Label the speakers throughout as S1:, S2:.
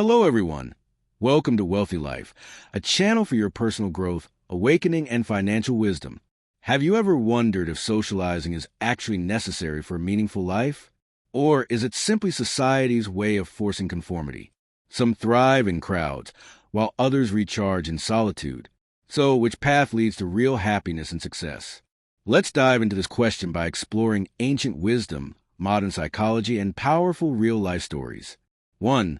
S1: Hello, everyone. Welcome to Wealthy Life, a channel for your personal growth, awakening, and financial wisdom. Have you ever wondered if socializing is actually necessary for a meaningful life? Or is it simply society's way of forcing conformity? Some thrive in crowds, while others recharge in solitude. So, which path leads to real happiness and success? Let's dive into this question by exploring ancient wisdom, modern psychology, and powerful real-life stories. 1.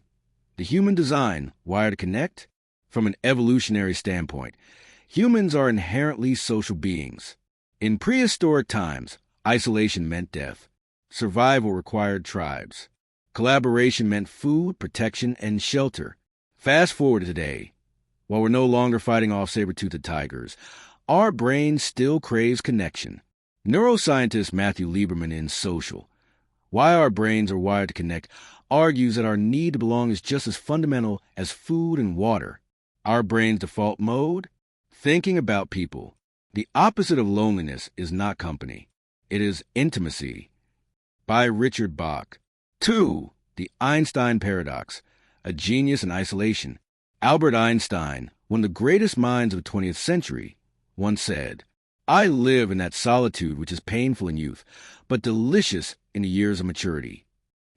S1: The human design, wired to connect? From an evolutionary standpoint, humans are inherently social beings. In prehistoric times, isolation meant death. Survival required tribes. Collaboration meant food, protection, and shelter. Fast forward to today. While we're no longer fighting off saber-toothed tigers, our brain still craves connection. Neuroscientist Matthew Lieberman in Social, Why Our Brains Are Wired to Connect, argues that our need to belong is just as fundamental as food and water. Our brain's default mode? Thinking about people. The opposite of loneliness is not company. It is intimacy. By Richard Bach. 2. The Einstein Paradox. A Genius in Isolation. Albert Einstein, one of the greatest minds of the 20th century, once said, "I live in that solitude which is painful in youth, but delicious in the years of maturity."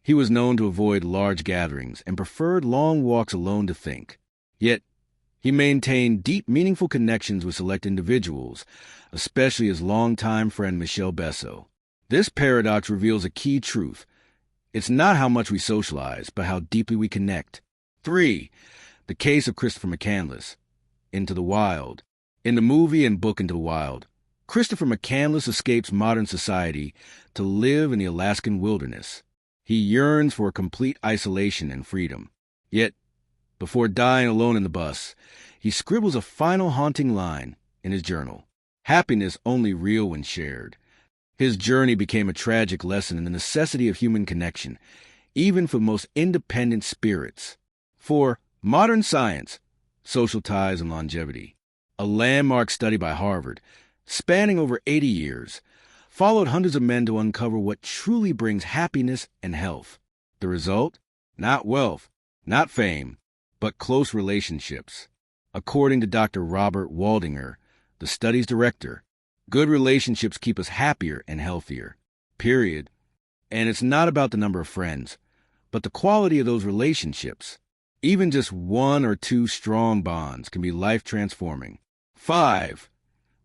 S1: He was known to avoid large gatherings and preferred long walks alone to think. Yet, he maintained deep, meaningful connections with select individuals, especially his longtime friend Michel Besso. This paradox reveals a key truth. It's not how much we socialize, but how deeply we connect. 3. The Case of Christopher McCandless. Into the Wild. In the movie and book Into the Wild, Christopher McCandless escapes modern society to live in the Alaskan wilderness. He yearns for complete isolation and freedom. Yet, before dying alone in the bus, he scribbles a final haunting line in his journal: "Happiness only real when shared." His journey became a tragic lesson in the necessity of human connection, even for the most independent spirits. 4. Modern Science, Social Ties and Longevity. A landmark study by Harvard, spanning over 80 years, followed hundreds of men to uncover what truly brings happiness and health. The result? Not wealth, not fame, but close relationships. According to Dr. Robert Waldinger, the study's director, good relationships keep us happier and healthier. Period. And it's not about the number of friends, but the quality of those relationships. Even just one or two strong bonds can be life-transforming. 5.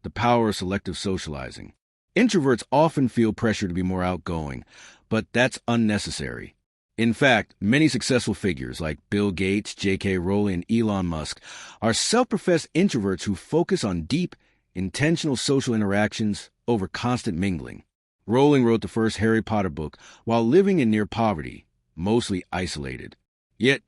S1: The Power of Selective Socializing. Introverts often feel pressure to be more outgoing, but that's unnecessary. In fact, many successful figures like Bill Gates, J.K. Rowling, and Elon Musk are self-professed introverts who focus on deep, intentional social interactions over constant mingling. Rowling wrote the first Harry Potter book while living in near poverty, mostly isolated. Yet,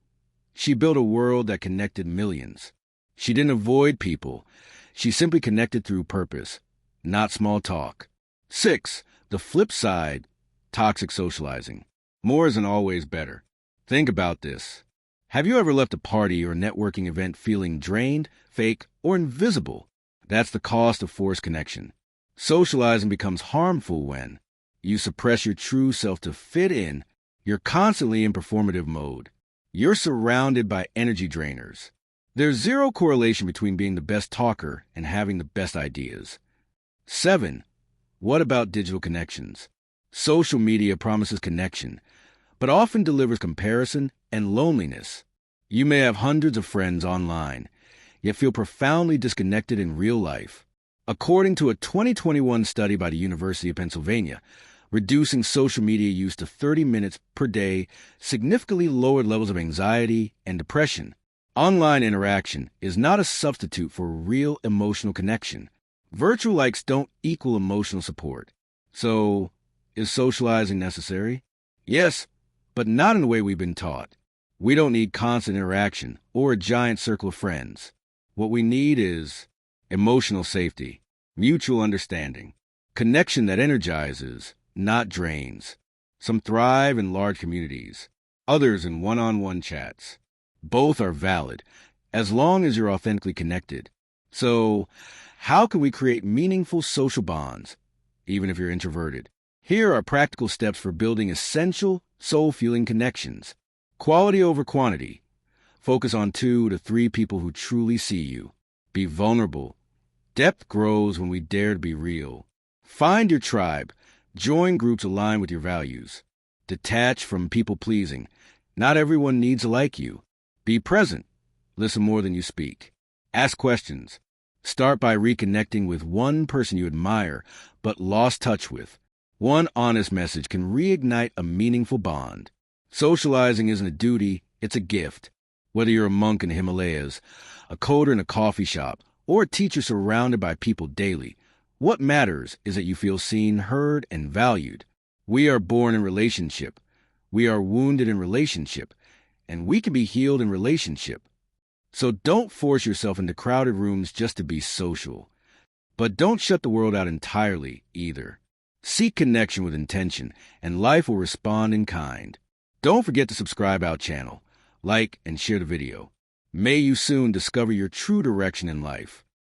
S1: she built a world that connected millions. She didn't avoid people. She simply connected through purpose, not small talk. 6. The Flip Side, Toxic Socializing. More isn't always better. Think about this. Have you ever left a party or networking event feeling drained, fake, or invisible? That's the cost of forced connection. Socializing becomes harmful when you suppress your true self to fit in. You're constantly in performative mode. You're surrounded by energy drainers. There's zero correlation between being the best talker and having the best ideas. 7. What about digital connections? Social media promises connection, but often delivers comparison and loneliness. You may have hundreds of friends online, yet feel profoundly disconnected in real life. According to a 2021 study by the University of Pennsylvania, reducing social media use to 30 minutes per day significantly lowered levels of anxiety and depression. Online interaction is not a substitute for real emotional connection. Virtual likes don't equal emotional support. So, is socializing necessary? Yes, but not in the way we've been taught. We don't need constant interaction or a giant circle of friends. What we need is emotional safety, mutual understanding, connection that energizes, not drains. Some thrive in large communities, others in one-on-one chats. Both are valid, as long as you're authentically connected. So, how can we create meaningful social bonds, even if you're introverted? Here are practical steps for building essential, soul-fueling connections. Quality over quantity. Focus on 2 to 3 people who truly see you. Be vulnerable. Depth grows when we dare to be real. Find your tribe. Join groups aligned with your values. Detach from people-pleasing. Not everyone needs to like you. Be present. Listen more than you speak. Ask questions. Start by reconnecting with one person you admire but lost touch with. One honest message can reignite a meaningful bond. Socializing isn't a duty, it's a gift. Whether you're a monk in the Himalayas, a coder in a coffee shop, or a teacher surrounded by people daily, what matters is that you feel seen, heard, and valued. We are born in relationship. We are wounded in relationship. And we can be healed in relationship. So don't force yourself into crowded rooms just to be social. But don't shut the world out entirely either. Seek connection with intention, and life will respond in kind. Don't forget to subscribe our channel, like, and share the video. May you soon discover your true direction in life.